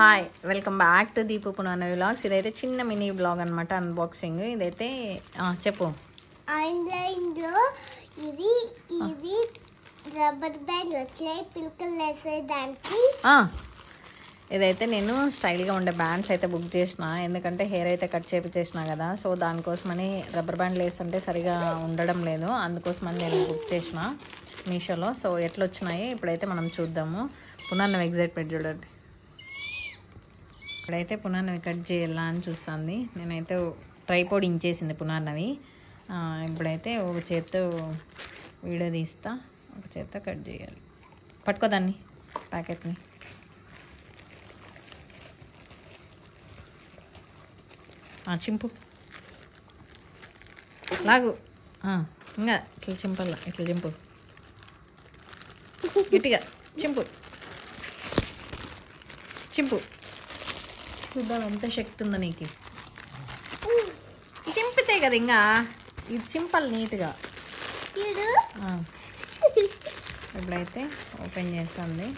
Hi welcome back to Deepu Punana vlogs. ఇదైతే చిన్న mini blog అనమాట, అన్బాక్సింగ్. ఇదైతే చెప్పు. ఆన్లైన్లో ఇది రబ్బర్ బ్యాండ్ వచ్చాయి పిల్లకలు వేసేదానికి. ఇదైతే నేను స్టైల్గా ఉండే బ్యాండ్స్ అయితే బుక్ చేసిన, ఎందుకంటే హెయిర్ అయితే కట్ చేపించేసిన కదా. సో దానికోసమని రబ్బర్ బ్యాండ్ వేస్తుంటే సరిగా ఉండడం లేదు, అందుకోసమని నేను బుక్ చేసిన మీషోలో. సో ఎట్లా వచ్చినాయి ఇప్పుడైతే మనం చూద్దాము. పునాన్నవి ఎగ్జైట్మెంట్ చూడండి. ఇప్పుడైతే పునాన్నవి కట్ చేయాలా అని చూస్తుంది. నేనైతే ట్రైపోడ్ ఇంచేసింది పునాన్నవి. ఇప్పుడైతే ఒక చేత్తో వీడియో తీస్తా, ఒక చేత్తో కట్ చేయాలి. పట్టుకోదాన్ని ప్యాకెట్ని. చింపు లాగు. ఇంకా ఇట్లా చింపల్లా, ఇట్లా చింపు, గట్టిగా చింపు చింపు. చూద్దాం ఎంత శక్తి ఉందో నీకు. చింపితే కదా ఇంకా ఇది చింపాలి నీట్గా. ఇప్పుడైతే ఓపెన్ చేస్తుంది.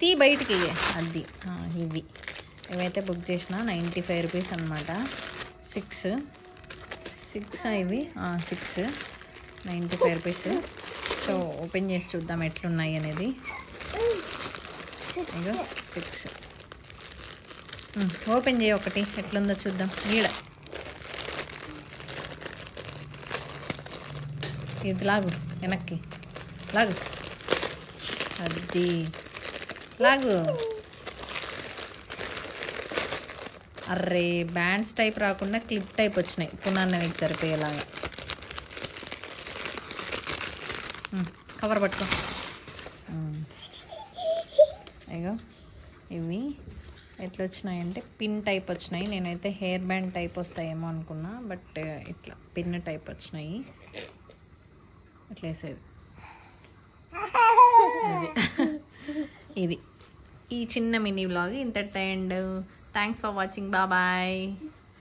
తీ బయటికి. అది ఇవైతే బుక్ చేసిన 95 రూపీస్ అనమాట. 6 ఇవి 6 95 రూపీస్. సో ఓపెన్ చేసి చూద్దాం ఎట్లున్నాయి అనేది. ఇగో 6 ఓపెన్ చేయి, ఒకటి ఎట్లుందో చూద్దాం. ఈడ ఇది లాగు, వెనక్కి లాగు, అది లాగు. అర్రే బ్యాండ్స్ టైప్ రాకుండా క్లిప్ టైప్ వచ్చినాయి, పునాన్నవికి సరిపోయేలాగా. కవర్ పట్టుకో. ఇగో ఇవి ఎట్లా వచ్చినాయంటే పిన్ టైప్ వచ్చినాయి. నేనైతే హెయిర్ బ్యాండ్ టైప్ వస్తాయేమో అనుకున్నా, బట్ ఇట్లా పిన్ టైప్ వచ్చినాయి. ఇట్లా వేసేది. ఇది ఈ చిన్న మినీ వ్లాగ్ ఇంతటి. And thanks for watching. Bye.